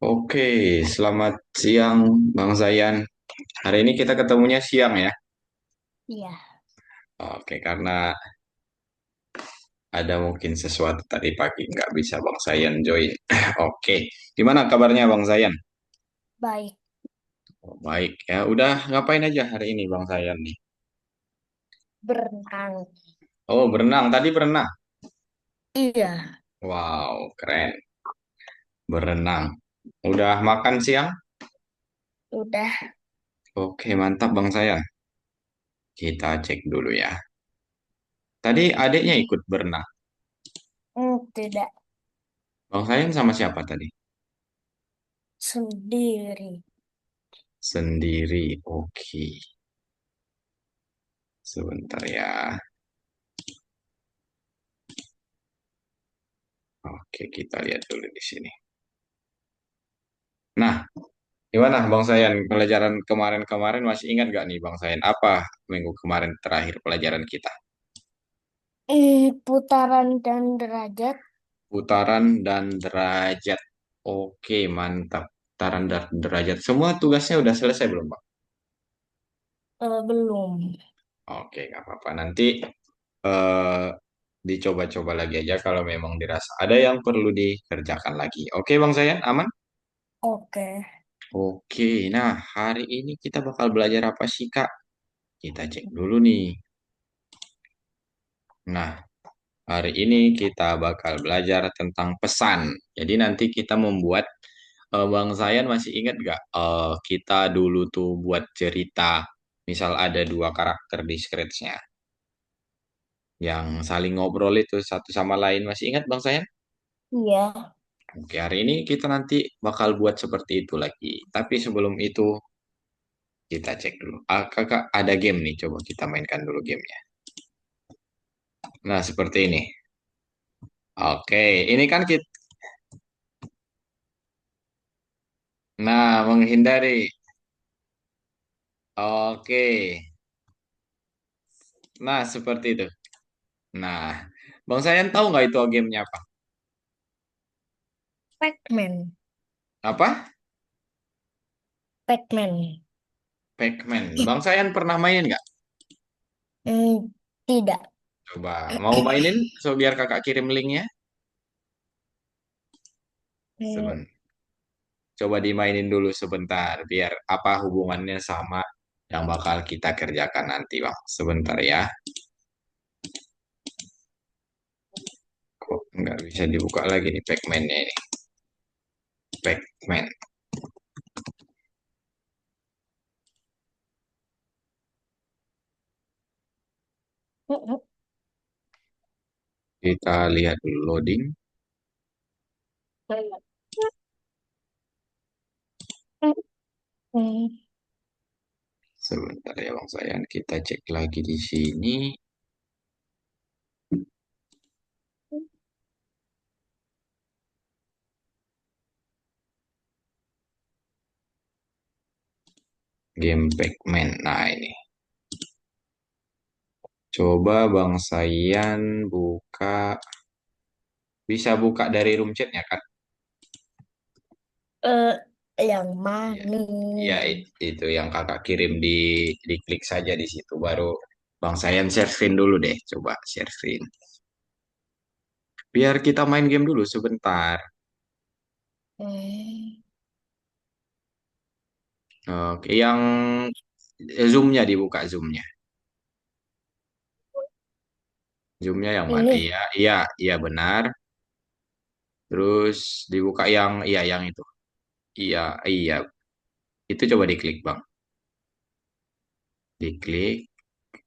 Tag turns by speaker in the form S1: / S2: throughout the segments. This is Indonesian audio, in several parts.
S1: Oke, selamat siang Bang Zayan. Hari ini kita ketemunya siang ya.
S2: Iya,
S1: Oke, karena ada mungkin sesuatu tadi pagi nggak bisa Bang Zayan join. Oke, gimana kabarnya Bang Zayan?
S2: baik.
S1: Oh, baik ya. Udah ngapain aja hari ini Bang Zayan nih?
S2: Berenang.
S1: Oh, berenang. Tadi berenang.
S2: Iya,
S1: Wow, keren. Berenang. Udah makan siang?
S2: udah.
S1: Oke, mantap Bang Zayan. Kita cek dulu ya. Tadi adiknya ikut berenang.
S2: Tidak
S1: Bang Zayan sama siapa tadi?
S2: sendiri.
S1: Sendiri. Oke. Sebentar ya. Oke, kita lihat dulu di sini. Nah, gimana Bang Sayan? Pelajaran kemarin-kemarin masih ingat gak nih Bang Sayan? Apa minggu kemarin terakhir pelajaran kita?
S2: Putaran dan derajat.
S1: Putaran dan derajat. Oke, mantap. Putaran dan derajat. Semua tugasnya udah selesai belum, Bang?
S2: Belum.
S1: Oke, nggak apa-apa. Nanti eh, dicoba-coba lagi aja kalau memang dirasa ada yang perlu dikerjakan lagi. Oke, Bang Sayan, aman?
S2: Oke.
S1: Oke, nah hari ini kita bakal belajar apa sih, Kak? Kita cek dulu nih. Nah, hari ini kita bakal belajar tentang pesan. Jadi nanti kita membuat, Bang Zayan masih ingat gak? Kita dulu tuh buat cerita, misal ada dua karakter di scripts-nya yang saling ngobrol itu satu sama lain. Masih ingat Bang Zayan?
S2: Iya.
S1: Oke, hari ini kita nanti bakal buat seperti itu lagi. Tapi sebelum itu kita cek dulu. Kakak ada game nih, coba kita mainkan dulu gamenya. Nah, seperti ini. Oke, ini kan kita, nah menghindari. Oke. Nah, seperti itu. Nah, Bang Sayan tahu nggak itu gamenya apa?
S2: Pac-Man.
S1: Apa?
S2: Pac-Man.
S1: Pac-Man. Bang Sayan pernah mainin nggak?
S2: Tidak.
S1: Coba, mau mainin? So, biar kakak kirim linknya.
S2: Hmm,
S1: Seben. Coba dimainin dulu sebentar, biar apa hubungannya sama yang bakal kita kerjakan nanti, Bang. Sebentar ya. Kok nggak bisa dibuka lagi nih Pac-Man-nya ini? Pac-Man. Kita lihat dulu loading. Sebentar ya, Bang Sayan. Kita cek lagi di sini. Game Pac-Man. Nah, ini. Coba Bang Sayan buka, bisa buka dari room chatnya kan?
S2: Eh, yang
S1: Iya,
S2: mana?
S1: iya itu yang kakak kirim diklik saja di situ. Baru Bang Sayan share screen dulu deh, coba share screen. Biar kita main game dulu sebentar.
S2: Hmm,
S1: Oke, yang zoomnya dibuka zoomnya. Zoomnya yang mana?
S2: ini
S1: Iya, iya, iya benar. Terus dibuka yang, iya yang itu. Iya, iya. Itu coba diklik Bang. Diklik.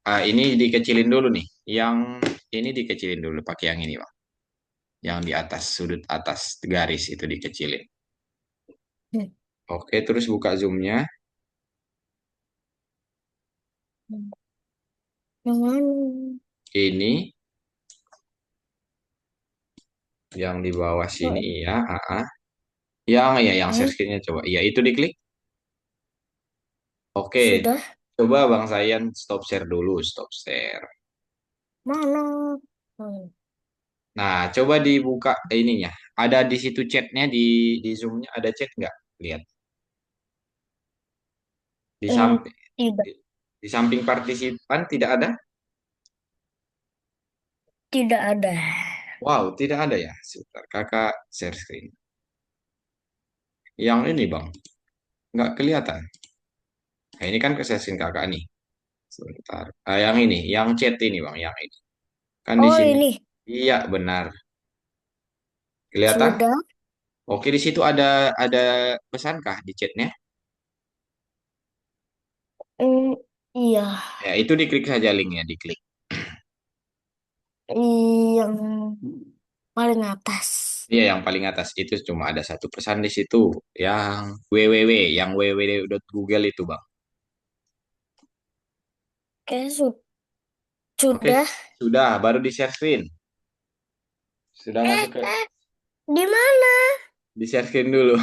S1: Ini dikecilin dulu nih. Yang ini dikecilin dulu pakai yang ini Bang. Yang di atas sudut atas garis itu dikecilin. Oke, terus buka zoomnya.
S2: yang mana?
S1: Ini yang di bawah sini iya, Yang ya, yang share
S2: Hmm,
S1: screen-nya coba. Iya, itu diklik. Oke,
S2: sudah
S1: coba Bang Sayan stop share dulu, stop share.
S2: mana? Hmm,
S1: Nah, coba dibuka ininya. Ada di situ chatnya di Zoom-nya ada chat nggak? Lihat di
S2: Hmm,
S1: samping
S2: tidak,
S1: di samping partisipan tidak ada?
S2: tidak ada.
S1: Wow, tidak ada ya. Sebentar, kakak share screen. Yang ini bang, nggak kelihatan. Nah, ini kan ke share kakak nih. Sebentar. Yang ini, yang chat ini bang, yang ini. Kan di
S2: Oh,
S1: sini.
S2: ini
S1: Iya benar. Kelihatan?
S2: sudah.
S1: Oke, di situ ada pesankah di chatnya?
S2: Hmm, iya,
S1: Ya, itu diklik saja linknya, diklik.
S2: yang paling atas.
S1: Iya, yang paling atas itu cuma ada satu pesan di situ, yang www, yang www.google itu, Bang.
S2: Kayak
S1: Oke,
S2: sudah.
S1: sudah, baru di share screen. Sudah
S2: Eh,
S1: masuk ke
S2: eh, di mana?
S1: di share screen dulu,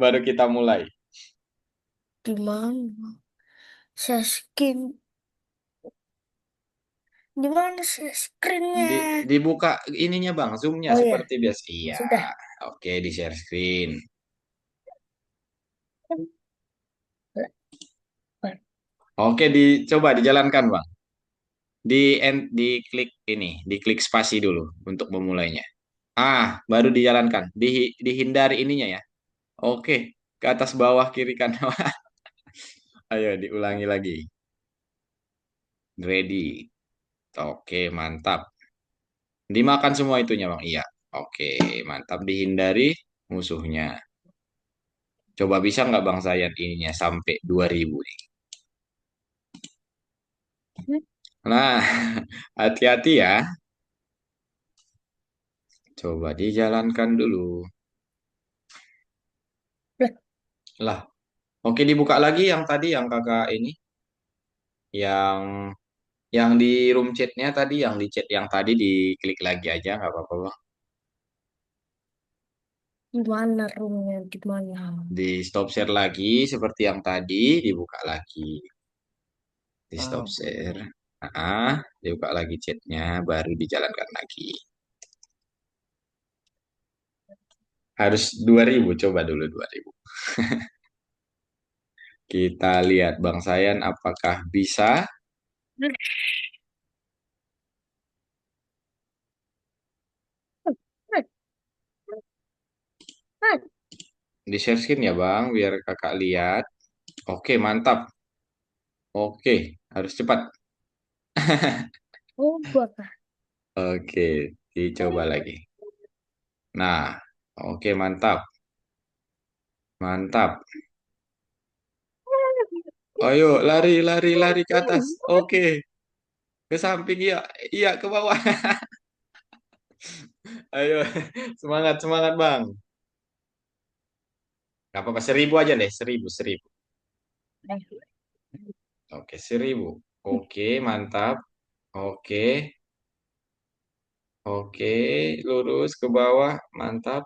S1: baru kita mulai.
S2: Di mana? Seskin. Di mana screennya?
S1: Dibuka ininya, Bang, Zoom-nya
S2: Oh ya,
S1: seperti biasa. Iya.
S2: sudah.
S1: Oke, di share screen. Oke, dicoba dijalankan, Bang. Di klik ini, diklik spasi dulu untuk memulainya. Baru dijalankan. Dihindari ininya ya. Oke, ke atas bawah kiri kanan. Ayo diulangi lagi. Ready. Oke, mantap. Dimakan semua itunya, Bang. Iya. Oke, mantap dihindari musuhnya. Coba bisa nggak Bang Zayan ininya sampai 2000 nih. Nah, hati-hati ya. Coba dijalankan dulu.
S2: Lah,
S1: Lah, oke dibuka lagi yang tadi yang kakak ini, yang di room chatnya tadi, yang di chat yang tadi diklik lagi aja nggak apa-apa Bang.
S2: di mana roomnya? Di mana?
S1: Di stop share lagi seperti yang tadi, dibuka lagi. Di stop
S2: Oh,
S1: share. Dibuka lagi chatnya, baru dijalankan lagi. Harus 2000, coba dulu 2000. Kita lihat Bang Sayan apakah bisa. Di share screen ya Bang, biar kakak lihat. Oke, mantap. Oke, harus cepat.
S2: oh, buat.
S1: Oke, dicoba lagi. Nah, oke mantap. Mantap. Ayo, lari, lari, lari ke atas. Oke, ke samping ya. Iya, ke bawah. Ayo, semangat, semangat Bang. Gak apa-apa, 1000 aja deh, 1000, 1000. Oke, 1000. Oke, mantap. Oke, oke, lurus ke bawah, mantap.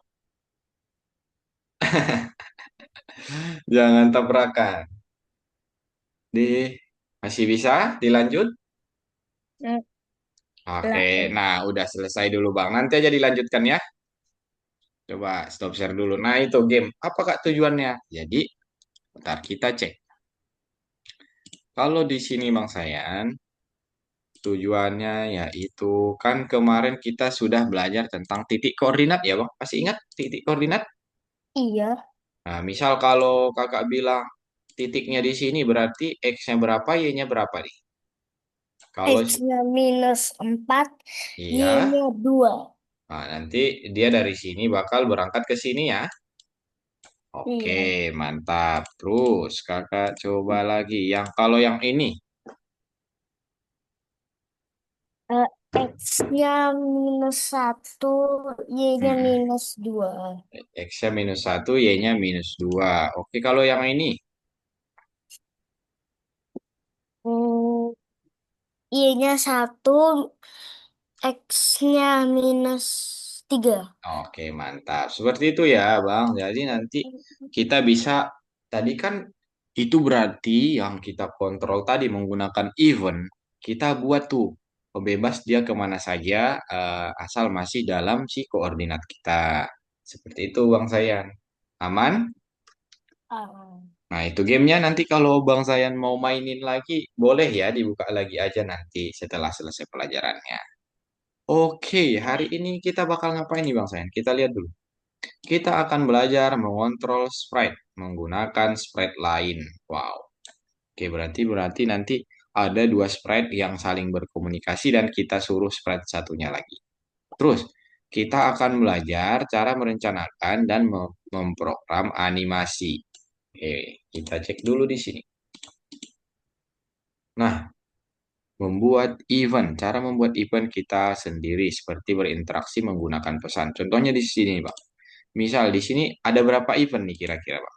S1: Jangan tabrakan. Masih bisa dilanjut? Oke,
S2: Lah,
S1: nah udah selesai dulu Bang. Nanti aja dilanjutkan ya. Coba stop share dulu. Nah itu game. Apa Kak tujuannya? Jadi, bentar kita cek. Kalau di sini Bang Sayan, tujuannya yaitu kan kemarin kita sudah belajar tentang titik koordinat ya Bang. Masih ingat titik koordinat?
S2: iya.
S1: Nah, misal kalau kakak bilang titiknya di sini berarti X-nya berapa, Y-nya berapa nih? Kalau
S2: X-nya -4,
S1: iya,
S2: Y-nya 2.
S1: nah nanti dia dari sini bakal berangkat ke sini ya. Oke,
S2: Iya.
S1: mantap. Terus kakak coba lagi. Yang kalau yang ini,
S2: Eh, X-nya -1, Y-nya
S1: hmm,
S2: -2.
S1: X-nya -1, Y-nya -2. Oke, kalau yang ini,
S2: Hmm, Y-nya 1, X-nya -3.
S1: oke mantap. Seperti itu ya, Bang. Jadi nanti kita bisa, tadi kan itu berarti yang kita kontrol tadi menggunakan event, kita buat tuh. bebas dia kemana saja, asal masih dalam si koordinat kita. Seperti itu Bang Sayan. Aman?
S2: Ah.
S1: Nah, itu gamenya nanti kalau Bang Sayan mau mainin lagi, boleh ya dibuka lagi aja nanti setelah selesai pelajarannya. Oke, hari ini kita bakal ngapain nih Bang Sayan? Kita lihat dulu. Kita akan belajar mengontrol sprite menggunakan sprite lain. Wow. Oke, berarti berarti nanti ada dua sprite yang saling berkomunikasi dan kita suruh sprite satunya lagi. Terus, kita akan belajar cara merencanakan dan memprogram animasi. Oke, kita cek dulu di sini. Nah, membuat event. Cara membuat event kita sendiri seperti berinteraksi menggunakan pesan. Contohnya di sini, Pak. Misal di sini ada berapa event nih kira-kira, Pak?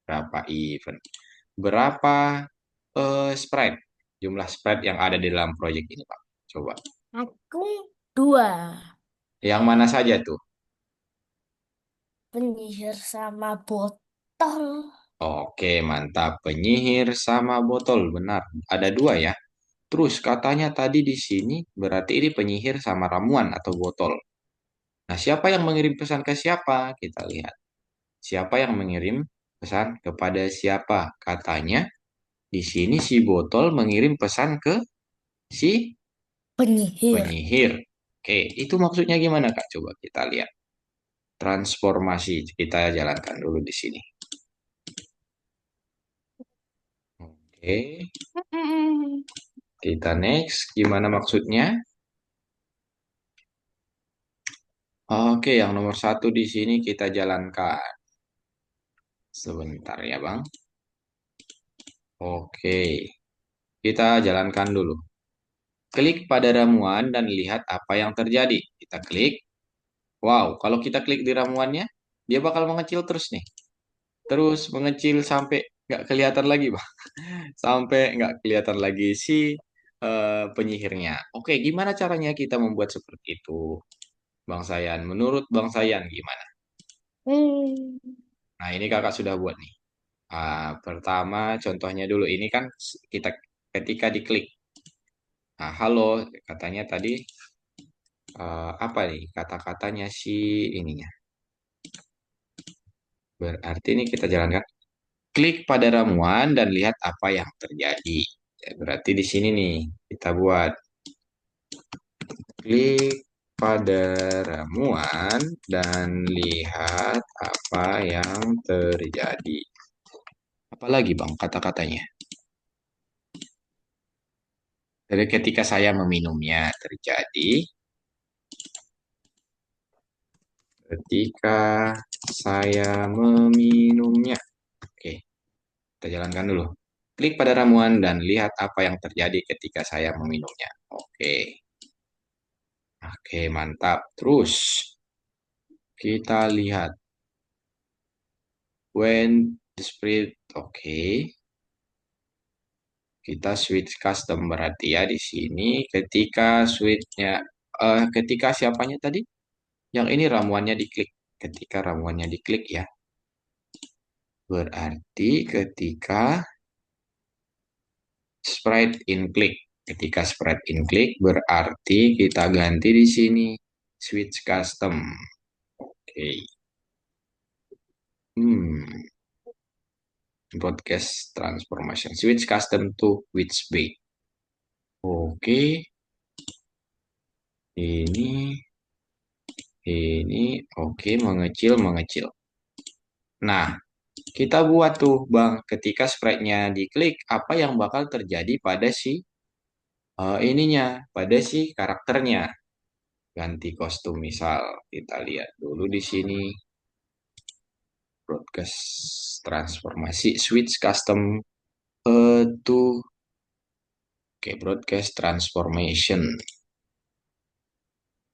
S1: Berapa event? Berapa sprite? Jumlah sprite yang ada di dalam proyek ini, Pak. Coba.
S2: Aku dua.
S1: Yang mana saja tuh?
S2: Penyihir sama botol.
S1: Oke, mantap. Penyihir sama botol. Benar. Ada dua ya. Terus katanya tadi di sini berarti ini penyihir sama ramuan atau botol. Nah, siapa yang mengirim pesan ke siapa? Kita lihat. Siapa yang mengirim pesan kepada siapa? Katanya di sini si botol mengirim pesan ke si
S2: Penyihir.
S1: penyihir. Oke, itu maksudnya gimana Kak? Coba kita lihat. Transformasi kita jalankan dulu di sini. Oke,
S2: Mm-mm.
S1: kita next. Gimana maksudnya? Oke, yang nomor satu di sini kita jalankan. Sebentar ya, Bang. Oke, kita jalankan dulu. Klik pada ramuan dan lihat apa yang terjadi. Kita klik. Wow, kalau kita klik di ramuannya, dia bakal mengecil terus nih. Terus mengecil sampai nggak kelihatan lagi, Bang. Sampai nggak kelihatan lagi si penyihirnya. Oke, gimana caranya kita membuat seperti itu, Bang Sayan? Menurut Bang Sayan gimana?
S2: Hmm.
S1: Nah, ini kakak sudah buat nih. Pertama, contohnya dulu. Ini kan kita ketika diklik. Nah, halo, katanya tadi apa nih kata-katanya si ininya. Berarti ini kita jalankan. Klik pada ramuan dan lihat apa yang terjadi. Ya, berarti di sini nih kita buat klik pada ramuan dan lihat apa yang terjadi. Apalagi Bang kata-katanya? Jadi ketika saya meminumnya terjadi, ketika saya meminumnya. Oke, kita jalankan dulu. Klik pada ramuan dan lihat apa yang terjadi ketika saya meminumnya. Oke, oke, mantap. Terus kita lihat when the spirit. Oke, kita switch custom berarti ya di sini ketika switchnya ketika siapanya tadi? Yang ini ramuannya diklik. Ketika ramuannya diklik ya. Berarti ketika sprite in click. Ketika sprite in click berarti kita ganti di sini switch custom. Oke. Hmm, broadcast transformation. Switch custom to which bay. Oke, ini oke mengecil mengecil. Nah, kita buat tuh Bang, ketika sprite-nya diklik, apa yang bakal terjadi pada si ininya, pada si karakternya. Ganti kostum misal, kita lihat dulu di sini broadcast transformasi switch custom to oke broadcast transformation.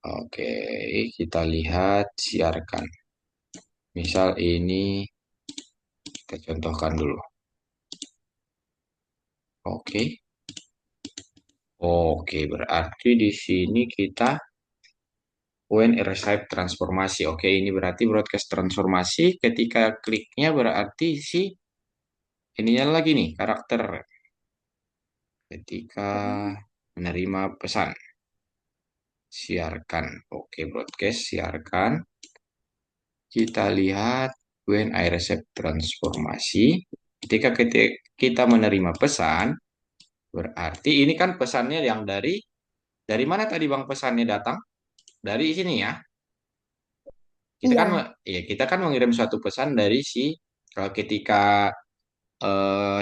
S1: Oke, kita lihat siarkan. Misal ini kita contohkan dulu. Oke. Oke, berarti di sini kita when receive transformasi. Oke, ini berarti broadcast transformasi ketika kliknya berarti si ininya lagi nih karakter ketika menerima pesan. Siarkan. Oke, broadcast, siarkan. Kita lihat when I receive transformasi. Ketika kita menerima pesan, berarti ini kan pesannya yang dari mana tadi Bang pesannya datang? Dari sini ya.
S2: Iya,
S1: Kita kan mengirim suatu pesan dari kalau ketika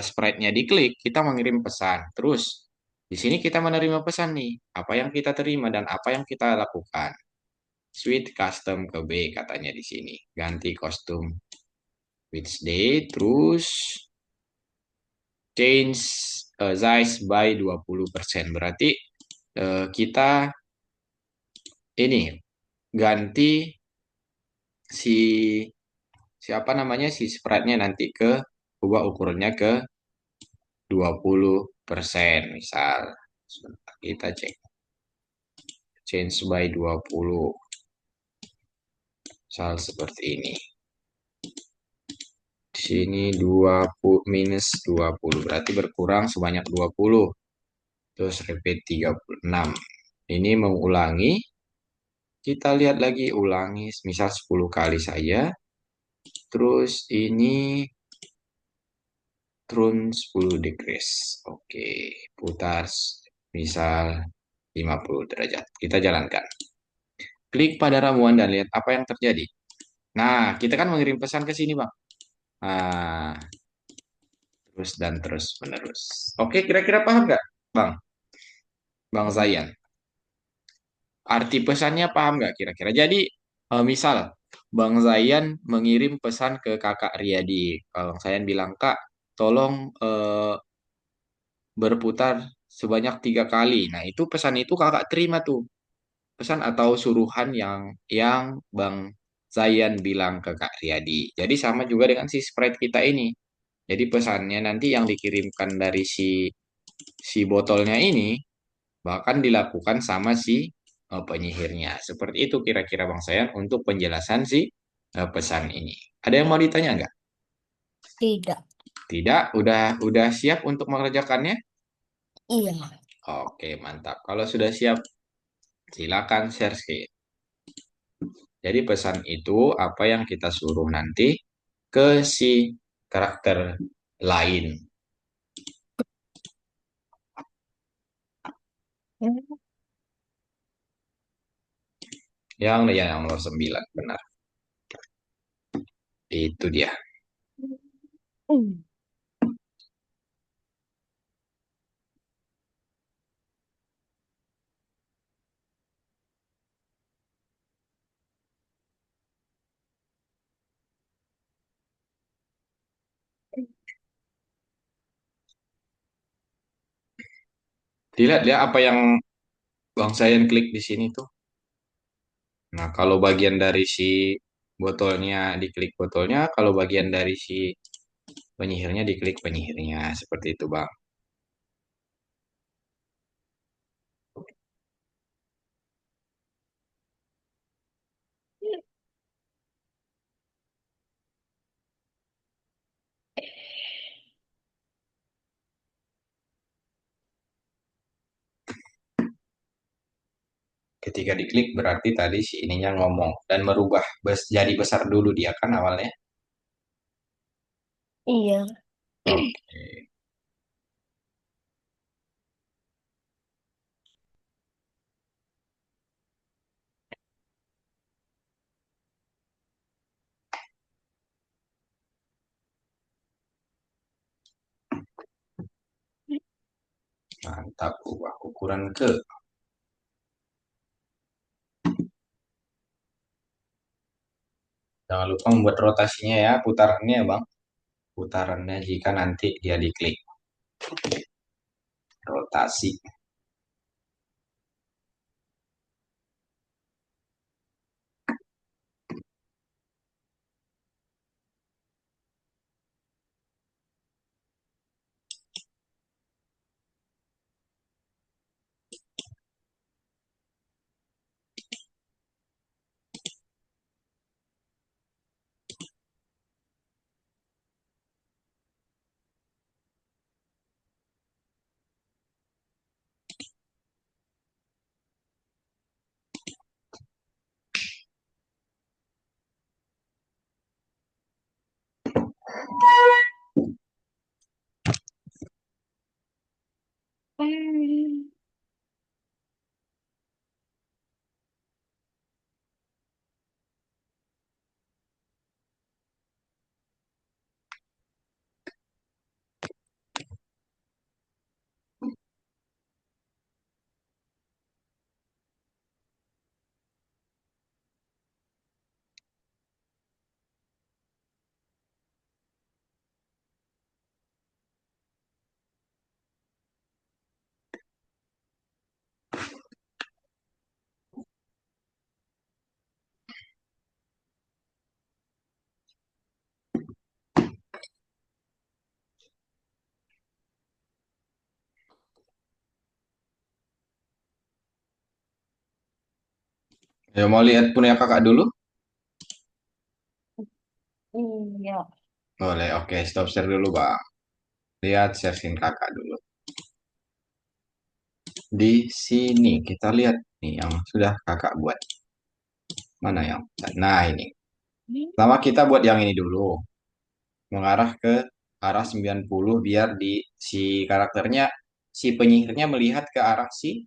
S1: sprite-nya diklik, kita mengirim pesan. Terus di sini kita menerima pesan nih, apa yang kita terima dan apa yang kita lakukan. Switch custom ke B katanya di sini. Ganti kostum which day, terus change size by 20%. Berarti kita ini ganti si siapa namanya si sprite-nya nanti ke ubah ukurannya ke 20% misal. Sebentar kita cek. Change by 20. Misal seperti ini. Di sini 20 minus 20 berarti berkurang sebanyak 20. Terus repeat 36. Ini mengulangi. Kita lihat lagi ulangi misal 10 kali saja. Terus ini turun 10 degrees. Oke, putar misal 50 derajat. Kita jalankan. Klik pada ramuan dan lihat apa yang terjadi. Nah, kita kan mengirim pesan ke sini, Bang. Nah, terus dan terus menerus. Oke, kira-kira paham nggak, Bang? Bang Zayan. Arti pesannya paham nggak kira-kira? Jadi, misal Bang Zayan mengirim pesan ke Kakak Riyadi. Bang Zayan bilang, Kak, tolong berputar sebanyak 3 kali. Nah, itu pesan itu Kakak terima tuh. Pesan atau suruhan yang Bang Zayan bilang ke Kak Riyadi. Jadi sama juga dengan si sprite kita ini. Jadi pesannya nanti yang dikirimkan dari si botolnya ini bahkan dilakukan sama si penyihirnya. Seperti itu kira-kira Bang Sayan untuk penjelasan si pesan ini. Ada yang mau ditanya nggak?
S2: tidak.
S1: Tidak, udah siap untuk mengerjakannya?
S2: Iya.
S1: Oke, mantap. Kalau sudah siap, silakan share screen. Jadi pesan itu apa yang kita suruh nanti ke si karakter lain. Yang nomor 9 benar. Itu dia.
S2: Hmm.
S1: Dilihat ya apa yang Bang Sayan klik di sini tuh. Nah, kalau bagian dari si botolnya diklik botolnya, kalau bagian dari si penyihirnya diklik penyihirnya. Seperti itu, Bang. Ketika diklik berarti tadi si ininya ngomong dan merubah jadi besar dulu dia kan awalnya.
S2: Iya.
S1: Oke, mantap. Ubah ukuran ke. Jangan lupa membuat rotasinya ya, putarannya ya, Bang. Putarannya jika nanti dia diklik. Rotasi. Ya, mau lihat punya kakak dulu?
S2: Iya.
S1: Boleh, oke, stop share dulu, Bang. Lihat share screen kakak dulu. Di sini kita lihat nih yang sudah kakak buat. Mana yang? Nah, ini. Pertama kita buat yang ini dulu. Mengarah ke arah 90 biar di si karakternya, si penyihirnya melihat ke arah si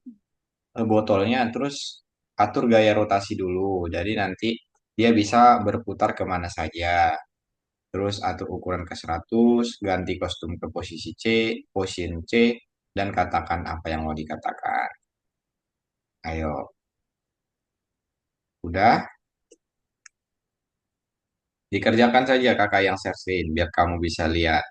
S1: botolnya. Terus atur gaya rotasi dulu. Jadi nanti dia bisa berputar kemana saja. Terus atur ukuran ke 100, ganti kostum ke posisi C, position C, dan katakan apa yang mau dikatakan. Ayo, udah dikerjakan saja kakak yang share screen biar kamu bisa lihat.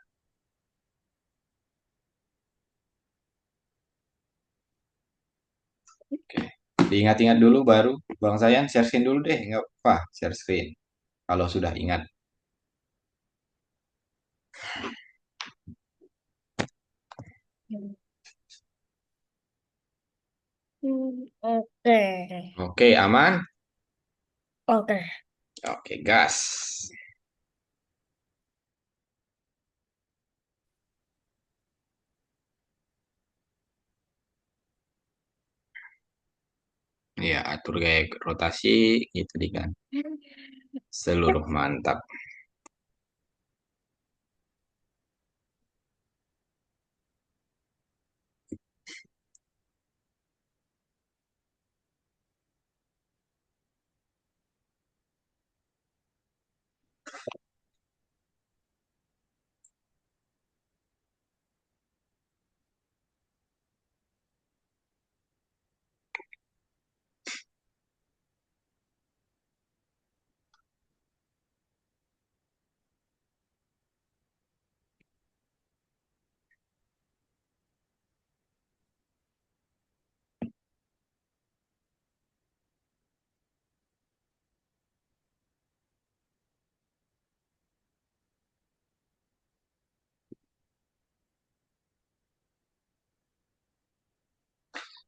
S1: Oke. Diingat-ingat dulu baru Bang Sayan share screen dulu deh, nggak apa share screen. Kalau sudah ingat.
S2: Oke.
S1: Oke, aman?
S2: Oke.
S1: Oke, gas. Ya, atur gaya rotasi gitu di kan. Seluruh mantap.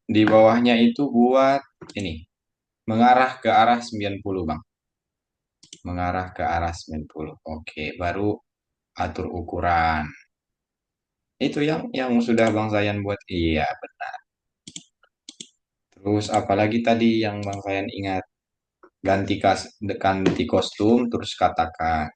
S1: Di bawahnya itu buat ini, mengarah ke arah 90, Bang. Mengarah ke arah 90. Oke, baru atur ukuran. Itu yang sudah Bang Zayan buat. Iya, benar. Terus apalagi tadi yang Bang Zayan ingat? Ganti kostum terus katakan.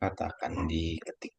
S1: Katakan diketik.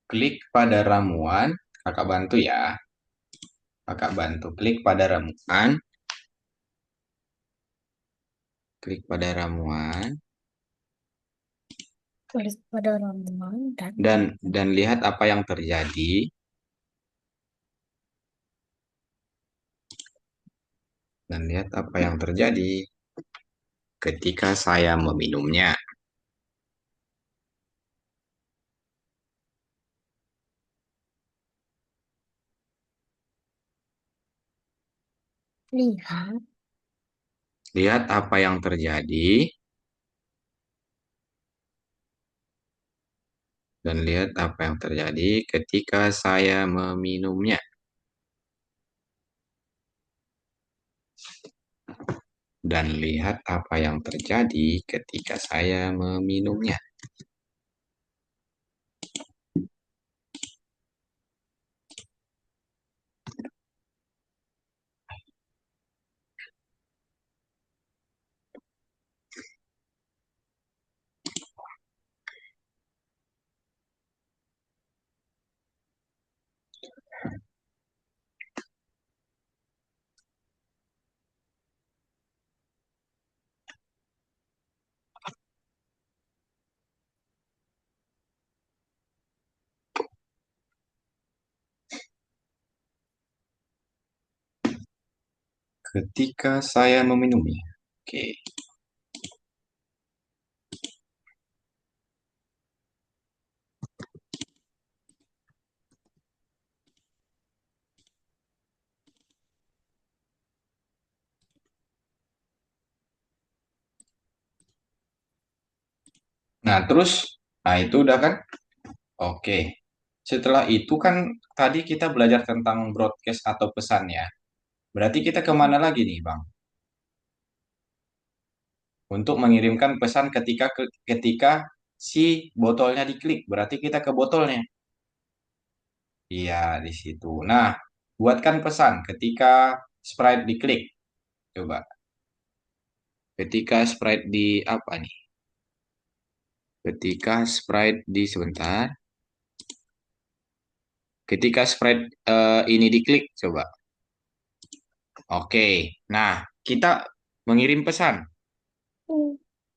S1: Klik pada ramuan. Kakak bantu ya. Kakak bantu klik pada ramuan. Klik pada ramuan.
S2: Tulis pada ramuan dan
S1: Dan lihat apa yang terjadi. Dan lihat apa yang terjadi ketika saya meminumnya.
S2: lihat.
S1: Lihat apa yang terjadi dan lihat apa yang terjadi ketika saya meminumnya. dan lihat apa yang terjadi ketika saya meminumnya. Ketika saya meminumnya. Oke. Nah, terus, nah itu udah kan? Oke. Setelah itu kan tadi kita belajar tentang broadcast atau pesan ya. Berarti kita kemana lagi nih, Bang? Untuk mengirimkan pesan ketika si botolnya diklik. Berarti kita ke botolnya. Iya, di situ. Nah, buatkan pesan ketika Sprite diklik. Coba. Ketika Sprite di apa nih? Ketika Sprite di sebentar. Ketika Sprite ini diklik, coba. Oke. Nah, kita mengirim pesan.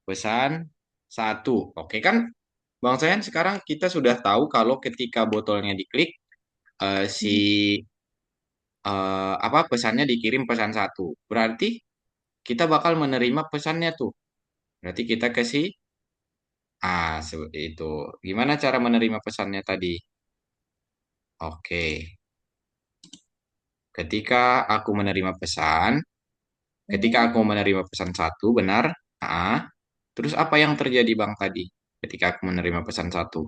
S1: Pesan satu. Oke kan, Bang Sayan, sekarang kita sudah tahu kalau ketika botolnya diklik, si apa pesannya dikirim pesan satu. Berarti kita bakal menerima pesannya tuh. Berarti kita kasih seperti itu. Gimana cara menerima pesannya tadi? Oke. Ketika aku menerima pesan, ketika aku menerima pesan satu, benar? Terus apa yang terjadi Bang tadi? Ketika aku menerima pesan satu.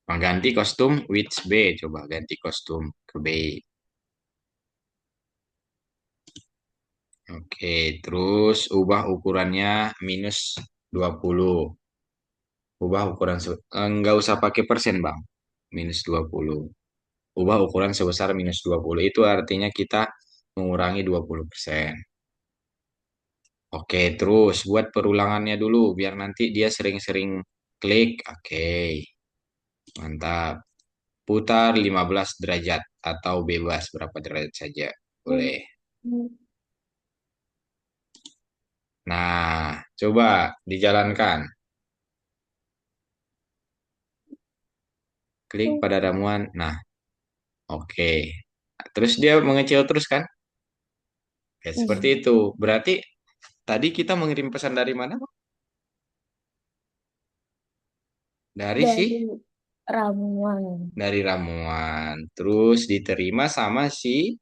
S1: Bang ganti kostum which B. Coba ganti kostum ke B. Oke, terus ubah ukurannya -20. Ubah ukuran, nggak usah pakai persen, Bang. -20. Ubah ukuran sebesar -20. Itu artinya kita mengurangi 20%. Oke, terus buat perulangannya dulu, biar nanti dia sering-sering klik. Oke, mantap. Putar 15 derajat atau bebas berapa derajat saja. Boleh. Nah, coba dijalankan. Klik pada ramuan. Nah, oke. Terus dia mengecil terus kan? Ya, seperti itu. Berarti tadi kita mengirim pesan dari mana, Bang? Dari si
S2: Dari ramuan
S1: dari ramuan. Terus diterima sama si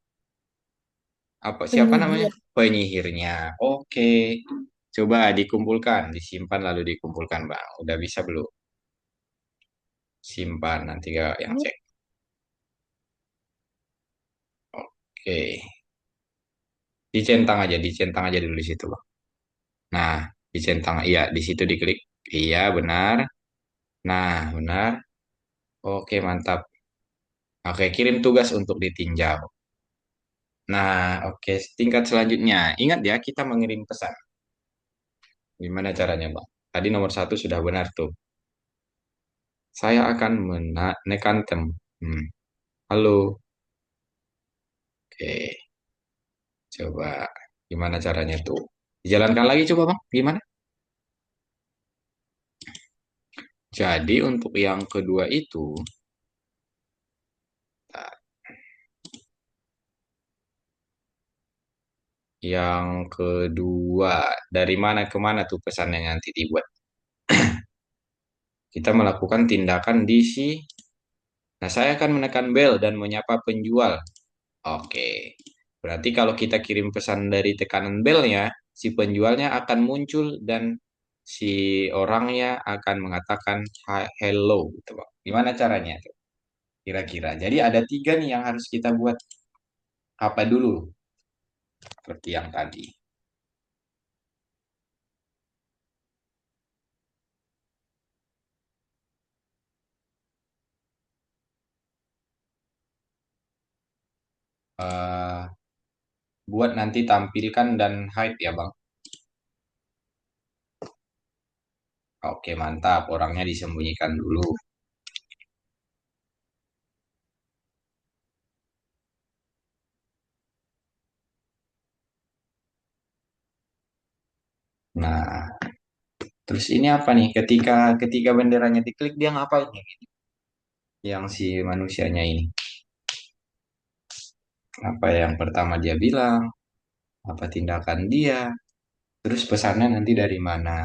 S1: apa siapa namanya?
S2: penyihir.
S1: Penyihirnya. Oke. Coba dikumpulkan, disimpan lalu dikumpulkan, Bang. Udah bisa belum? Simpan nanti gak yang cek. Oke. Dicentang aja dulu di situ, Bang. Nah, dicentang, iya, di situ diklik. Iya, benar. Nah, benar. Oke, mantap. Oke, kirim tugas untuk ditinjau. Nah, oke, tingkat selanjutnya. Ingat ya, kita mengirim pesan. Gimana caranya, Bang? Tadi nomor satu sudah benar tuh. Saya akan menekan tem. Halo. Oke, coba. Gimana caranya tuh? Dijalankan lagi coba, Bang. Gimana? Jadi untuk yang kedua itu, nah, yang kedua, dari mana ke mana tuh pesannya nanti dibuat? Kita melakukan tindakan di si. Nah, saya akan menekan bel dan menyapa penjual. Oke. Berarti kalau kita kirim pesan dari tekanan belnya, si penjualnya akan muncul dan si orangnya akan mengatakan hello gitu, Bang. Gimana caranya tuh? Kira-kira. Jadi ada tiga nih yang harus kita buat. Apa dulu? seperti yang tadi. Eh, buat nanti tampilkan dan hide ya Bang. Oke, mantap. Orangnya disembunyikan dulu. Nah, terus ini apa nih? Ketika ketika benderanya diklik dia ngapain nih? Yang si manusianya ini. Apa yang pertama dia bilang? Apa tindakan dia? Terus pesannya nanti dari mana?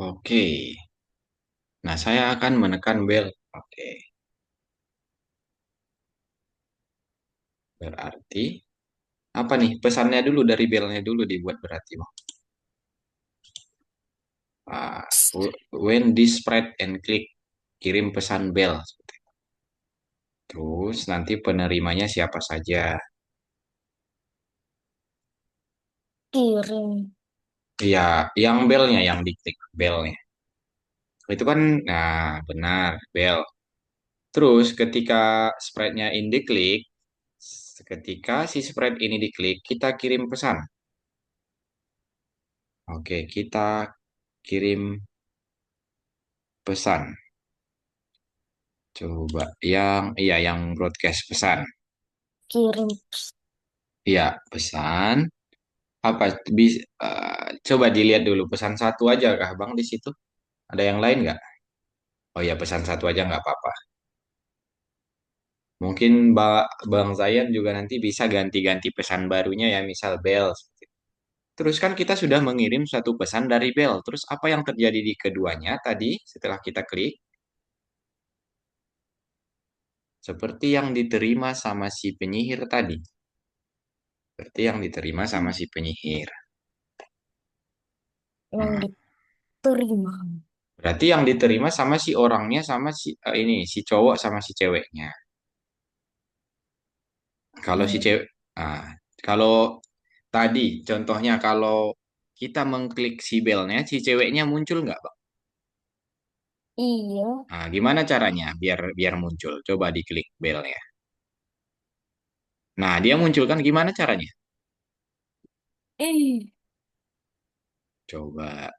S1: Oke. Nah, saya akan menekan bel. Oke. Berarti apa nih? Pesannya dulu dari belnya dulu dibuat berarti, Bang. Ah, when this spread and click, kirim pesan bel. Terus nanti penerimanya siapa saja.
S2: Kirim.
S1: Iya, yang belnya yang diklik belnya. Itu kan, nah benar, bel. Terus ketika spreadnya ini diklik, ketika si spread ini diklik, kita kirim pesan. Oke, kita kirim pesan. Coba yang, iya yang broadcast pesan.
S2: Kirim.
S1: Iya, pesan. Apa bisa coba dilihat dulu pesan satu aja kah Bang di situ? Ada yang lain nggak? Oh ya pesan satu aja nggak apa-apa. Mungkin Bang Zayan juga nanti bisa ganti-ganti pesan barunya ya, misal bel. Terus kan kita sudah mengirim satu pesan dari bel. Terus apa yang terjadi di keduanya tadi setelah kita klik? Seperti yang diterima sama si penyihir tadi. Seperti yang diterima sama si penyihir.
S2: Yang
S1: Nah,
S2: diterima.
S1: berarti yang diterima sama si orangnya sama si ini si cowok sama si ceweknya. Kalau si
S2: Hmm.
S1: cewek, nah, kalau tadi contohnya kalau kita mengklik si belnya, si ceweknya muncul nggak, Bang?
S2: Iya.
S1: Nah, gimana caranya biar biar muncul? Coba diklik belnya. Nah, dia muncul kan gimana caranya?
S2: Ih.
S1: Coba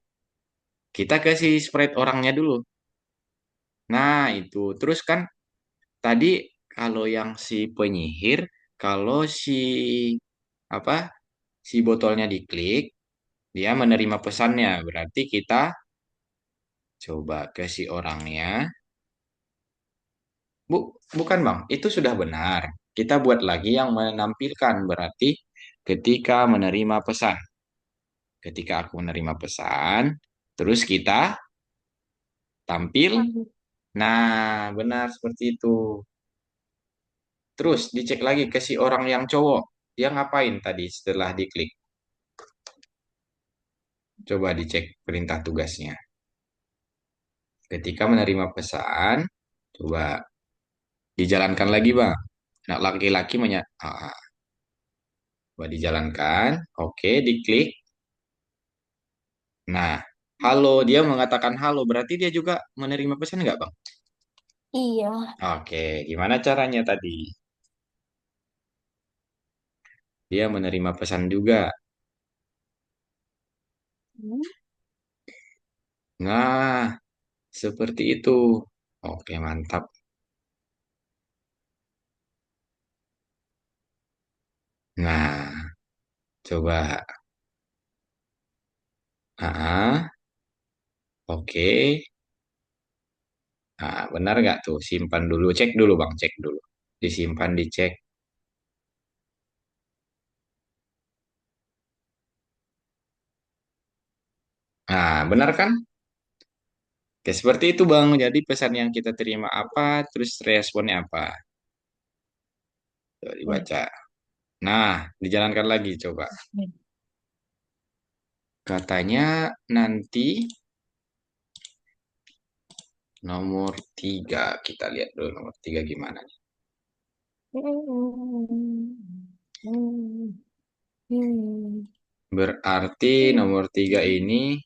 S1: kita kasih spread orangnya dulu. Nah, itu. Terus kan tadi kalau yang si penyihir, kalau si apa? Si botolnya diklik, dia menerima pesannya. Berarti kita coba ke si orangnya. Bukan Bang, itu sudah benar. Kita buat lagi yang menampilkan. Berarti ketika menerima pesan. Ketika aku menerima pesan, terus kita tampil. Nah, benar seperti itu. Terus dicek lagi ke si orang yang cowok. Dia ngapain tadi setelah diklik? Coba dicek perintah tugasnya. Ketika menerima pesan, coba dijalankan lagi, Bang. Nah, laki-laki coba dijalankan. Oke, diklik. Nah, halo, dia mengatakan halo. Berarti dia juga menerima pesan nggak, Bang?
S2: Iya.
S1: Oke, gimana caranya tadi? Dia menerima pesan juga.
S2: Hmm.
S1: Nah, seperti itu. Oke, mantap. Nah, coba. Oke. Nah, benar nggak tuh? Simpan dulu. Cek dulu, Bang. Cek dulu. Disimpan, dicek. Nah, benar kan? Oke, seperti itu, Bang. Jadi pesan yang kita terima apa, terus responnya apa. Coba dibaca. Nah, dijalankan lagi, coba. Katanya nanti nomor 3. Kita lihat dulu nomor 3 gimana. Berarti nomor 3 ini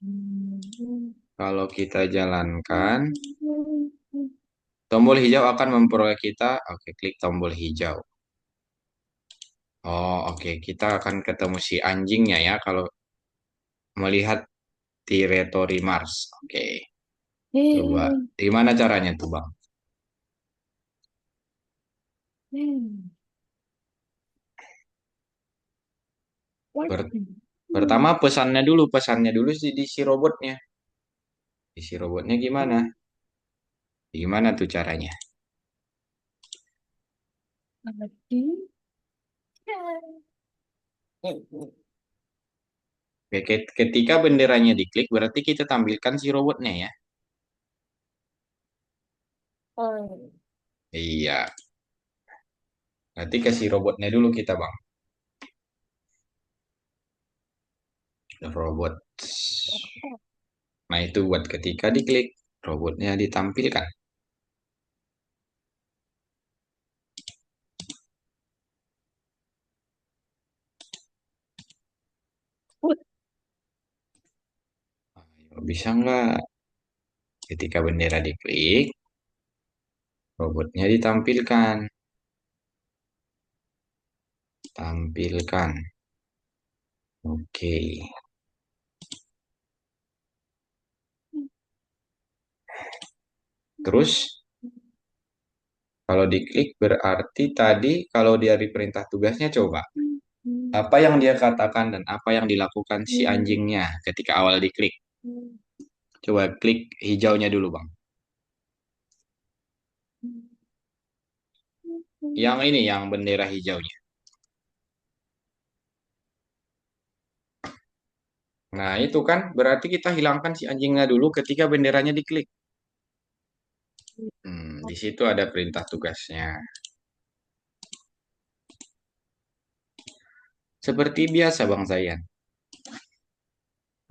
S1: kalau kita jalankan, tombol hijau akan memperoleh kita. Oke, klik tombol hijau. Oh, oke. Kita akan ketemu si anjingnya ya kalau melihat teritori Mars. Oke. Coba. Gimana caranya tuh, Bang? Per- Pertama pesannya dulu sih di si robotnya. Di si robotnya gimana? Gimana tuh caranya? Oke, ketika benderanya diklik berarti kita tampilkan si robotnya ya. Iya. Nanti ke si robotnya dulu kita, Bang. Robot. Nah, itu buat ketika diklik robotnya ditampilkan. Ayo, bisa nggak? Ketika bendera diklik, robotnya ditampilkan. Tampilkan. Oke. Terus kalau diklik berarti tadi kalau dari perintah tugasnya coba. Apa yang dia katakan dan apa yang dilakukan si anjingnya ketika awal diklik. Coba klik hijaunya dulu, Bang. Yang ini, yang bendera hijaunya. Nah, itu kan berarti kita hilangkan si anjingnya dulu ketika benderanya diklik. Di situ ada perintah tugasnya. Seperti biasa, Bang Zayan.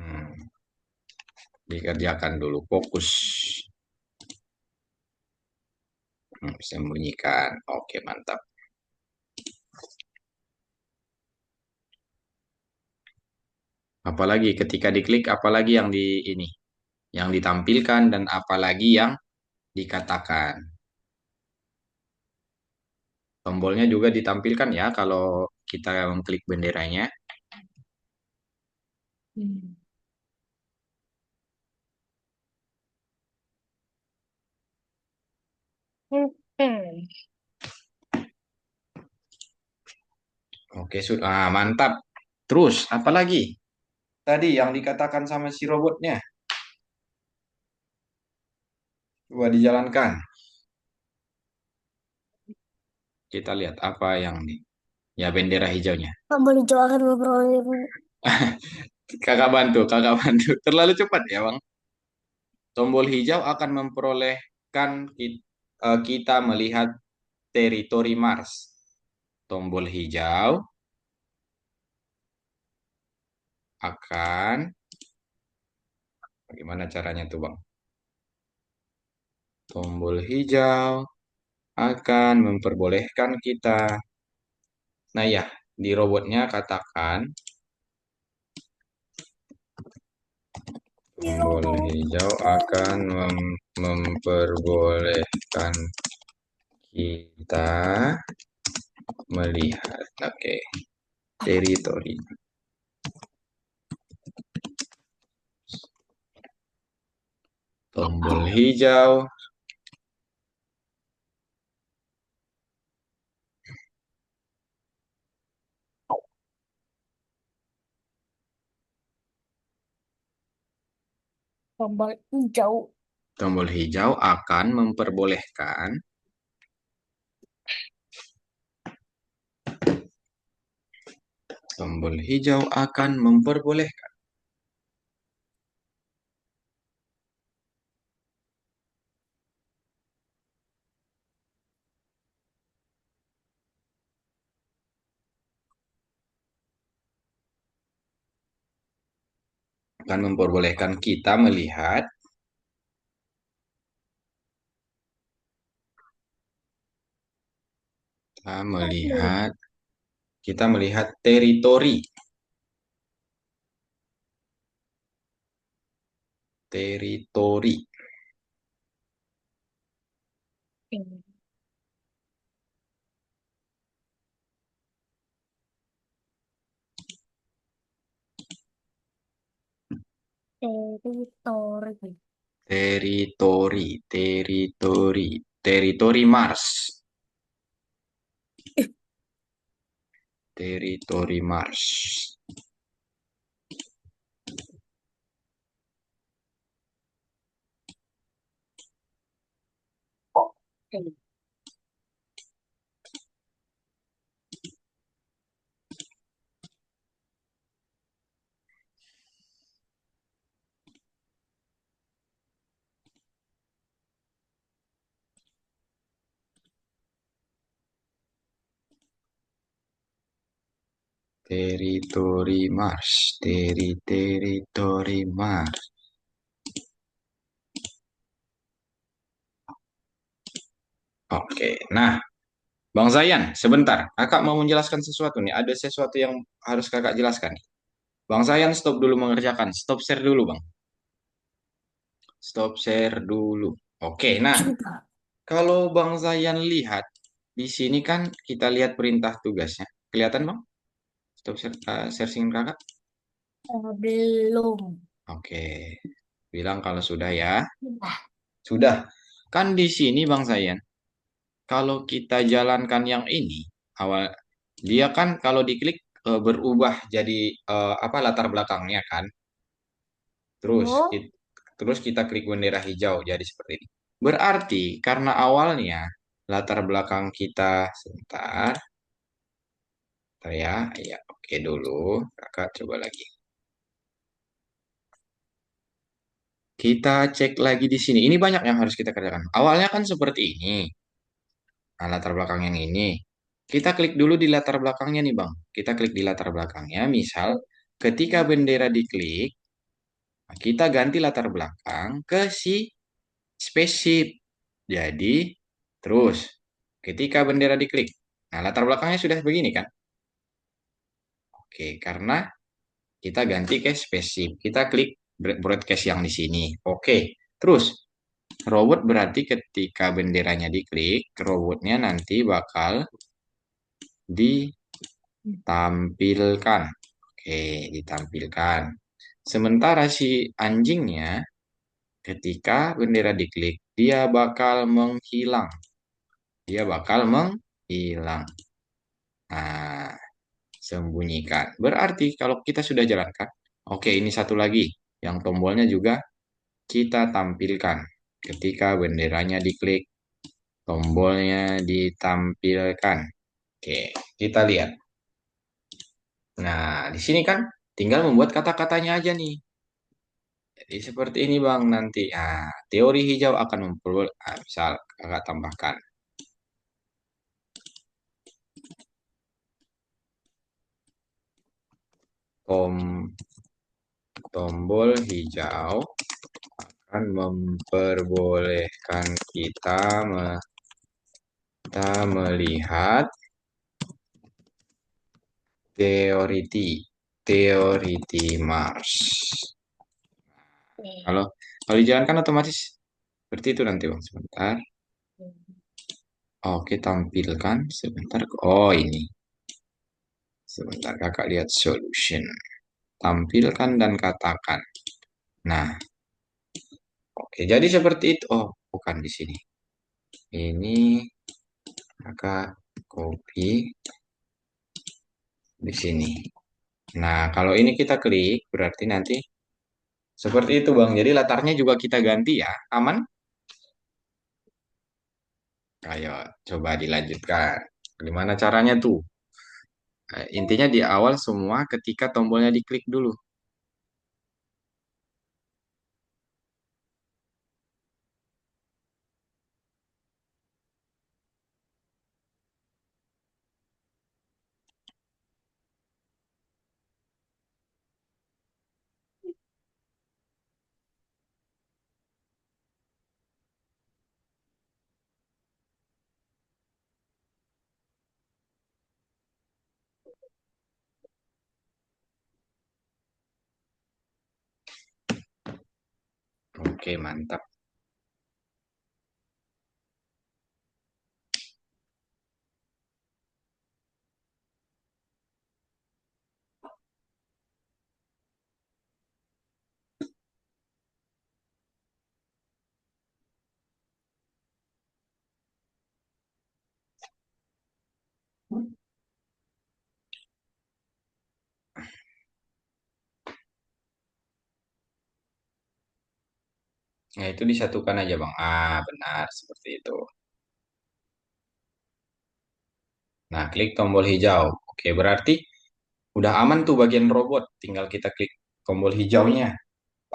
S1: Hmm, Dikerjakan dulu, fokus. Sembunyikan. Oke, mantap. Apalagi ketika diklik, apalagi yang di ini, yang ditampilkan dan apalagi yang dikatakan. Tombolnya juga ditampilkan ya kalau kita mengklik benderanya.
S2: Hmm.
S1: Oke, sudah. Mantap. Terus, apa lagi? Tadi yang dikatakan sama si robotnya. Coba dijalankan. Kita lihat apa yang di. Ya, bendera hijaunya.
S2: Tombol hijau akan memperoleh.
S1: Kakak bantu. Terlalu cepat ya, Bang. Tombol hijau akan memperolehkan kita melihat teritori Mars. Tombol hijau akan, bagaimana caranya tuh, Bang? Tombol hijau akan memperbolehkan kita. Nah ya, di robotnya katakan tombol hijau akan memperbolehkan kita melihat. Oke, teritori. Tombol hijau
S2: Tombol hijau.
S1: Tombol hijau akan memperbolehkan tombol hijau akan memperbolehkan kita melihat kita melihat kita melihat teritori teritori
S2: Teritori.
S1: teritori Mars teritori Mars.
S2: Oke.
S1: Teritori Mars. Oke, nah, Bang Zayan, sebentar. Kakak mau menjelaskan sesuatu nih. Ada sesuatu yang harus kakak jelaskan. Bang Zayan, stop dulu mengerjakan. Stop share dulu, Bang. Stop share dulu. Oke, nah,
S2: Juga.
S1: kalau Bang Zayan lihat, di sini kan kita lihat perintah tugasnya. Kelihatan, Bang? Stop share, sharing kakak.
S2: Belum.
S1: Oke, bilang kalau sudah ya.
S2: Nah,
S1: Sudah. Kan di sini, Bang Zayan, kalau kita jalankan yang ini, awal dia kan kalau diklik berubah jadi apa latar belakangnya kan. Terus
S2: yo.
S1: it- terus kita klik bendera hijau jadi seperti ini. Berarti karena awalnya latar belakang kita sebentar, ya oke dulu. Kakak coba lagi. Kita cek lagi di sini. Ini banyak yang harus kita kerjakan. Awalnya kan seperti ini. Nah, latar belakang yang ini. Kita klik dulu di latar belakangnya nih, Bang. Kita klik di latar belakangnya. Misal, ketika bendera diklik, nah, kita ganti latar belakang ke si spaceship. Jadi, terus ketika bendera diklik, nah latar belakangnya sudah begini kan? Oke, karena kita ganti ke spaceship. Kita klik broadcast yang di sini. Oke, terus robot berarti ketika benderanya diklik, robotnya nanti bakal ditampilkan. Oke, ditampilkan. Sementara si anjingnya ketika bendera diklik, dia bakal menghilang. dia bakal menghilang. Nah, sembunyikan. Berarti kalau kita sudah jalankan, oke ini satu lagi yang tombolnya juga kita tampilkan. Ketika benderanya diklik, tombolnya ditampilkan. Oke, kita lihat. Nah, di sini kan tinggal membuat kata-katanya aja nih. Jadi seperti ini Bang nanti. Nah, teori hijau akan memperoleh, misal kakak tambahkan tom tombol hijau akan memperbolehkan kita melihat teoriti teoriti Mars.
S2: Nih.
S1: Kalau kalau dijalankan otomatis seperti itu nanti Bang. Sebentar. Oke, tampilkan sebentar. Oh, ini. Sebentar kakak lihat solution. Tampilkan dan katakan. Nah, oke. Jadi seperti itu. Oh, bukan di sini. Ini kakak copy di sini. Nah, kalau ini kita klik, berarti nanti seperti itu, Bang. Jadi latarnya juga kita ganti ya. Aman? Ayo, coba dilanjutkan. Gimana caranya tuh? Intinya di awal semua ketika tombolnya diklik dulu. Oke, mantap. Nah, itu disatukan aja, Bang. Ah, benar. Seperti itu. Nah, klik tombol hijau. Oke, berarti udah aman tuh bagian robot. Tinggal kita klik tombol hijaunya.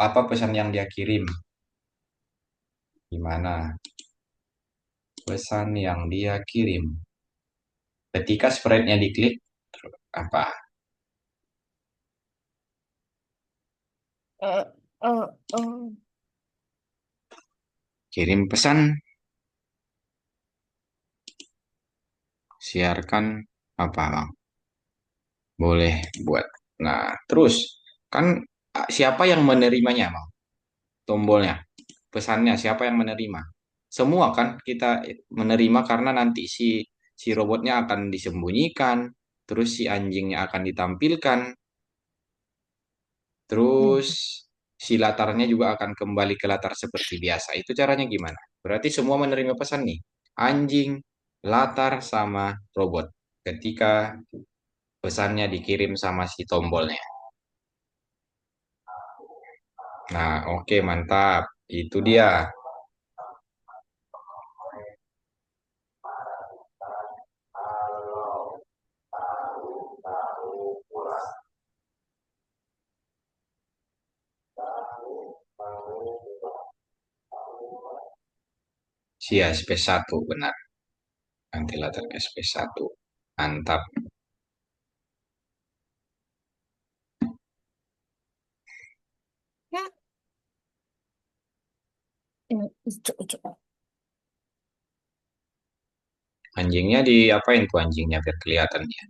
S1: Apa pesan yang dia kirim? Gimana pesan yang dia kirim? Ketika sprite-nya diklik, apa?
S2: Eh, eh, eh.
S1: Kirim pesan, siarkan apa, Bang? Boleh buat. Nah, terus kan siapa yang menerimanya, Bang? Tombolnya, pesannya siapa yang menerima? Semua kan kita menerima karena nanti si robotnya akan disembunyikan, terus si anjingnya akan ditampilkan,
S2: Hmm.
S1: terus si latarnya juga akan kembali ke latar seperti biasa. Itu caranya gimana? Berarti semua menerima pesan nih. Anjing, latar, sama robot. Ketika pesannya dikirim sama si tombolnya. Nah, oke, mantap. Itu dia. Sia space 1, benar. Nanti latar ke space 1. Mantap.
S2: Ya, ini hijau, hijau.
S1: Anjingnya diapain tuh anjingnya biar kelihatan dia?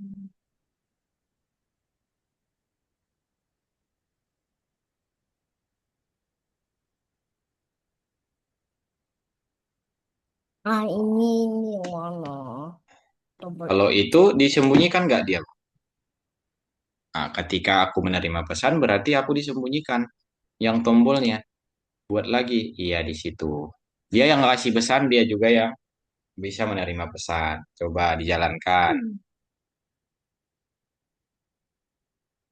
S2: Ah, ini yang mana? Tombol
S1: Kalau itu disembunyikan nggak dia? Nah, ketika aku menerima pesan berarti aku disembunyikan yang tombolnya. Buat lagi, iya di situ. Dia yang ngasih pesan, dia juga yang bisa menerima pesan. Coba dijalankan.
S2: Hmm.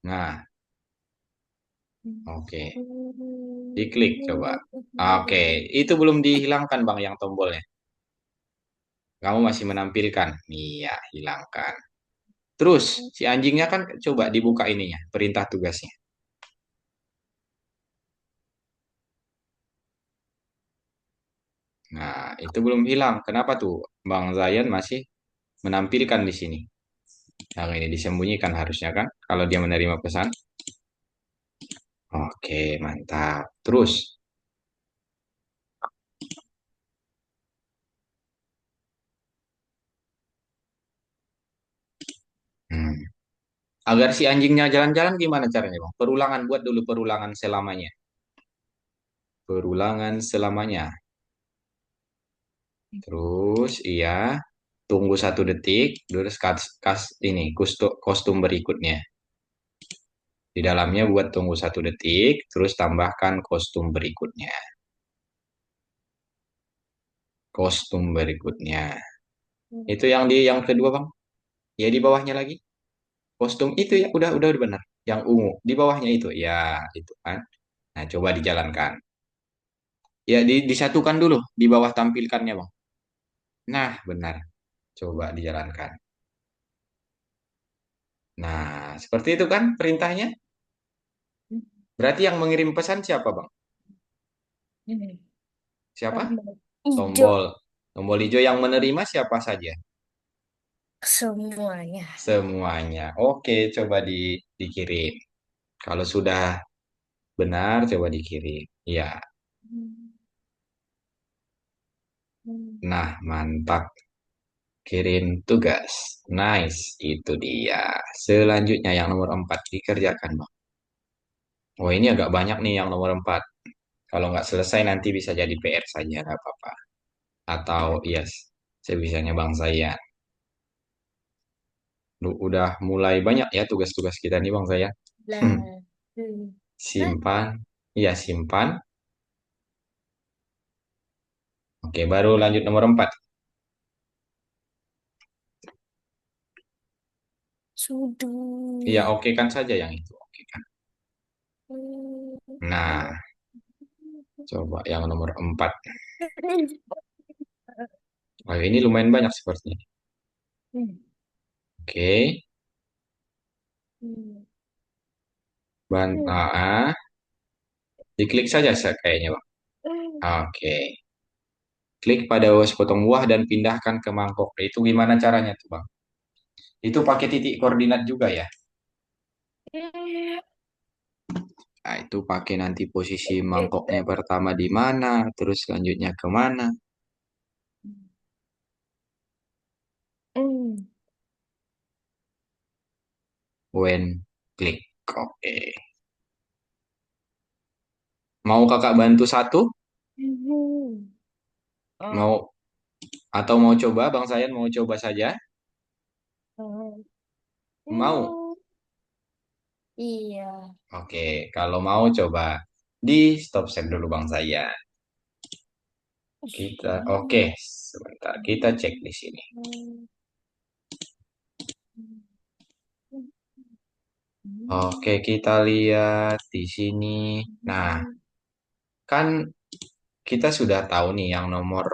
S1: Nah,
S2: Hmm.
S1: oke. Diklik coba. Oke, itu belum dihilangkan Bang yang tombolnya. Kamu masih menampilkan. Iya, hilangkan. Terus, si anjingnya kan coba dibuka ininya, perintah tugasnya. Nah, itu belum hilang. Kenapa tuh? Bang Zayan masih menampilkan di sini. Yang ini disembunyikan harusnya kan, kalau dia menerima pesan. Oke, mantap. Terus, hmm, agar si anjingnya jalan-jalan gimana caranya, Bang? Perulangan, buat dulu perulangan selamanya. Perulangan selamanya. Terus, iya, tunggu 1 detik, terus ini kostum berikutnya. Di dalamnya buat tunggu 1 detik, terus tambahkan kostum berikutnya. Kostum berikutnya. Itu yang kedua, Bang. Ya di bawahnya lagi. Kostum itu ya udah benar. Yang ungu di bawahnya itu. Ya, itu kan. Nah, coba dijalankan. Ya disatukan dulu di bawah tampilkannya, Bang. Nah, benar. Coba dijalankan. Nah, seperti itu kan perintahnya. Berarti yang mengirim pesan siapa, Bang? Siapa?
S2: Tombol hijau
S1: Tombol. Tombol hijau yang menerima siapa saja?
S2: semuanya.
S1: Semuanya. Oke, coba dikirim. Kalau sudah benar, coba dikirim. Ya. Nah, mantap. Kirim tugas. Nice. Itu dia. Selanjutnya yang nomor 4 dikerjakan, Bang. Oh, ini agak banyak nih yang nomor 4. Kalau nggak selesai nanti bisa jadi PR saja, nggak apa-apa. Atau yes, sebisanya Bang saya. Udah mulai banyak ya tugas-tugas kita nih Bang saya.
S2: Lah. Nah,
S1: Simpan. Iya, simpan. Oke, baru lanjut nomor 4. Iya,
S2: sudah.
S1: oke kan saja yang itu. Oke kan. Nah, coba yang nomor 4. Oh, ini lumayan banyak sepertinya. Oke, diklik saja kayaknya Bang. Oke, klik pada sepotong buah dan pindahkan ke mangkok. Itu gimana caranya tuh Bang? Itu pakai titik koordinat juga ya? Nah, itu pakai nanti posisi mangkoknya pertama di mana, terus selanjutnya kemana. When klik. Oke. Mau kakak bantu satu? Mau atau mau coba, Bang Sayan mau coba saja? Mau?
S2: Iya.
S1: Oke, kalau mau coba di stop share dulu Bang Sayan. Oke, sebentar kita cek di sini. Oke, kita lihat di sini. Nah, kan kita sudah tahu nih yang nomor,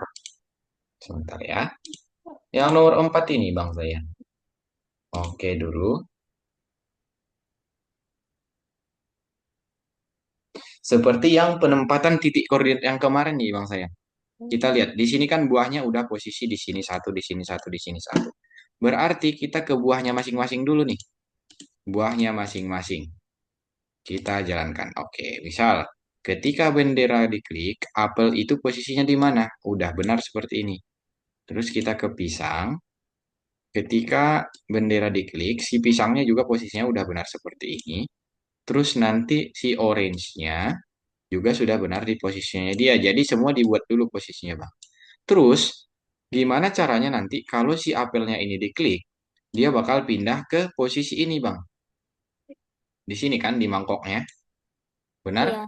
S1: sebentar ya. Yang nomor 4 ini Bang Sayan. Oke dulu. Seperti yang penempatan titik koordinat yang kemarin nih Bang Sayan. Kita lihat di sini kan buahnya udah posisi di sini satu, di sini satu, di sini satu. Berarti kita ke buahnya masing-masing dulu nih. Buahnya masing-masing. Kita jalankan. Oke, misal ketika bendera diklik, apel itu posisinya di mana? Udah benar seperti ini. Terus kita ke pisang. Ketika bendera diklik, si pisangnya juga posisinya udah benar seperti ini. Terus nanti si orange-nya juga sudah benar di posisinya dia. Jadi semua dibuat dulu posisinya, Bang. Terus, gimana caranya nanti kalau si apelnya ini diklik, dia bakal pindah ke posisi ini, Bang. Di sini kan, di mangkoknya. Benar?
S2: Iya.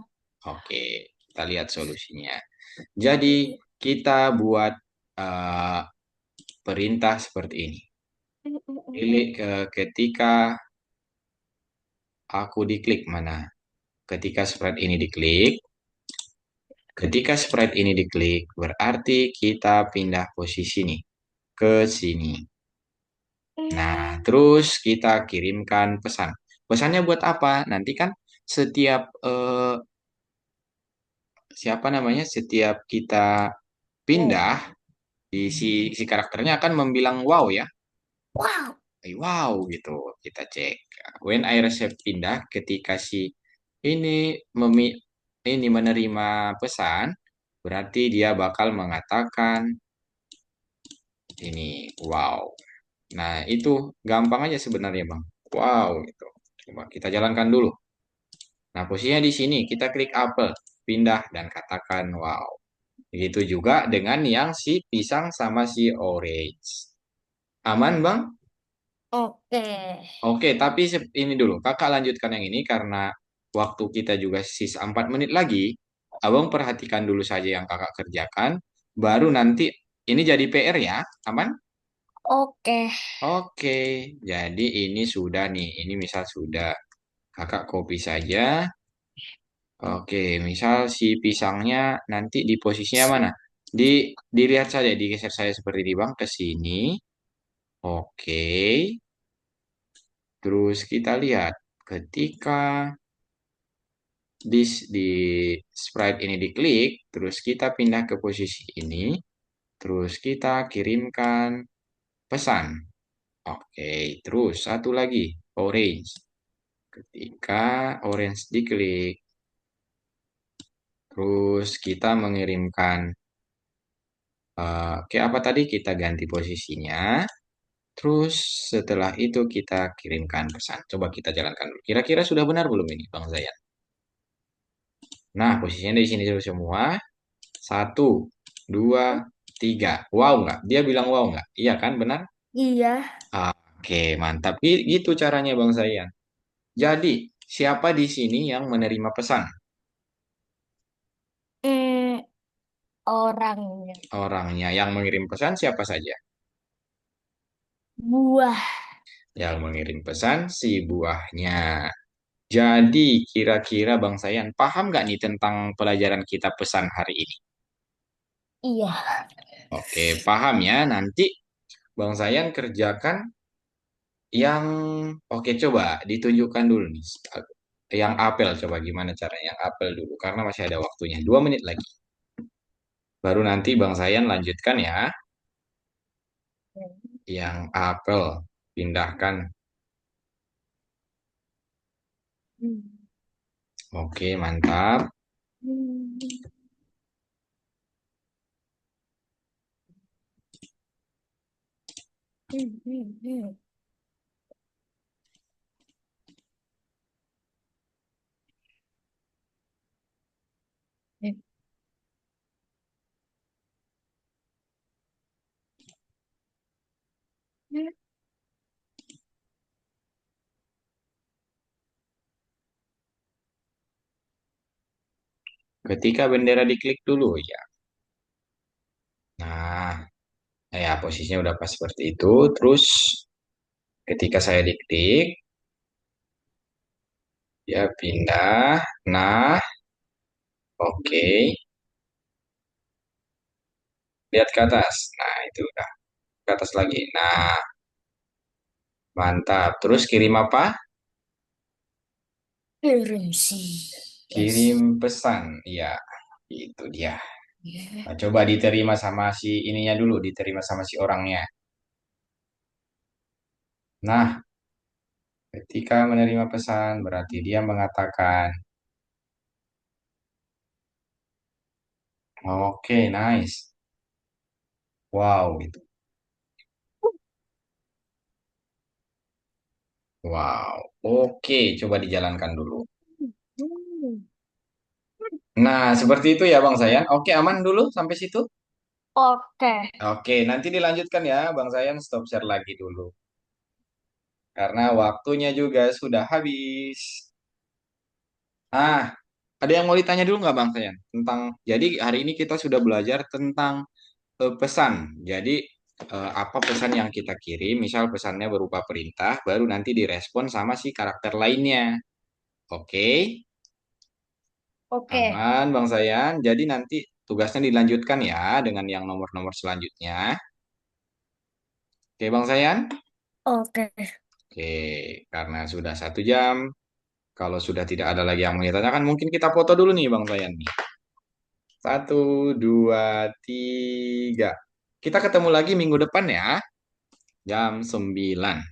S1: Oke, kita lihat solusinya. Jadi, kita buat perintah seperti ini. Pilih ketika aku diklik mana? Ketika sprite ini diklik, ketika sprite ini diklik, berarti kita pindah posisi nih ke sini. Nah, terus kita kirimkan pesan. Pesannya buat apa? Nanti kan setiap siapa namanya? Setiap kita
S2: Oh.
S1: pindah si karakternya akan membilang wow ya.
S2: Wow.
S1: Wow gitu. Kita cek. When I receive pindah ketika si ini ini menerima pesan, berarti dia bakal mengatakan ini wow. Nah, itu gampang aja sebenarnya, Bang. Wow gitu. Coba kita jalankan dulu. Nah, posisinya di sini kita klik apel, pindah dan katakan wow. Begitu juga dengan yang si pisang sama si orange. Aman, Bang?
S2: Oke.
S1: Oke, tapi ini dulu. Kakak lanjutkan yang ini karena waktu kita juga sisa 4 menit lagi. Abang perhatikan dulu saja yang kakak kerjakan. Baru nanti ini jadi PR ya. Aman?
S2: Oke.
S1: Oke, jadi ini sudah nih. Ini misal sudah. Kakak copy saja. Oke, misal si pisangnya nanti di posisinya mana? Dilihat saja, digeser saya seperti ini bang ke sini. Oke, terus kita lihat ketika di sprite ini diklik, terus kita pindah ke posisi ini, terus kita kirimkan pesan. Oke, terus satu lagi, orange. Ketika orange diklik, terus kita mengirimkan, oke apa tadi? Kita ganti posisinya. Terus setelah itu kita kirimkan pesan. Coba kita jalankan dulu. Kira-kira sudah benar belum ini, Bang Zayan? Nah, posisinya di sini dulu semua. Satu, dua, tiga. Wow nggak? Dia bilang wow nggak? Iya kan, benar?
S2: Iya.
S1: Oke, mantap. Gitu caranya, Bang Zayan. Jadi, siapa di sini yang menerima pesan?
S2: Hmm, orangnya.
S1: Orangnya yang mengirim pesan siapa saja?
S2: Buah.
S1: Yang mengirim pesan si buahnya. Jadi, kira-kira Bang Sayan paham nggak nih tentang pelajaran kita pesan hari ini?
S2: Iya.
S1: Oke, paham ya. Nanti Bang Sayan kerjakan yang, oke coba ditunjukkan dulu nih. Yang apel coba gimana caranya yang apel dulu karena masih ada waktunya 2 menit lagi. Baru nanti Bang Sayan lanjutkan ya. Yang apel pindahkan. Oke, mantap. Ketika bendera diklik dulu ya. Nah, ya posisinya udah pas seperti itu. Terus ketika saya diklik, dia pindah. Nah, oke. Lihat ke atas. Nah, itu udah ke atas lagi. Nah, mantap. Terus kirim apa?
S2: Erupsi.
S1: Kirim
S2: Yes.
S1: pesan. Ya, itu dia. Nah, coba diterima sama si ininya dulu, diterima sama si orangnya. Nah, ketika menerima pesan, berarti dia mengatakan, oke, nice. Wow, gitu. Wow, oke, coba dijalankan dulu. Nah, seperti itu ya Bang Sayan. Oke, aman dulu sampai situ.
S2: Oke.
S1: Oke, nanti dilanjutkan ya Bang Sayan. Stop share lagi dulu. Karena waktunya juga sudah habis. Ah, ada yang mau ditanya dulu nggak Bang Sayan? Tentang, jadi hari ini kita sudah belajar tentang pesan. Jadi apa pesan yang kita kirim, misal pesannya berupa perintah, baru nanti direspon sama si karakter lainnya. Oke,
S2: Oke.
S1: aman Bang Sayan. Jadi nanti tugasnya dilanjutkan ya dengan yang nomor-nomor selanjutnya. Oke Bang Sayan?
S2: Oke.
S1: Oke, karena sudah 1 jam, kalau sudah tidak ada lagi yang mau ditanyakan, mungkin kita foto dulu nih Bang Sayan nih. 1, 2, 3. Kita ketemu lagi minggu depan ya, jam 9.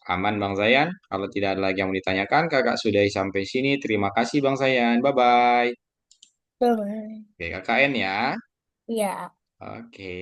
S1: Aman Bang Zayan? Kalau tidak ada lagi yang mau ditanyakan, kakak sudah sampai sini. Terima kasih Bang Zayan. Bye-bye.
S2: Boleh.
S1: Oke, KKN ya.
S2: Iya.
S1: Oke.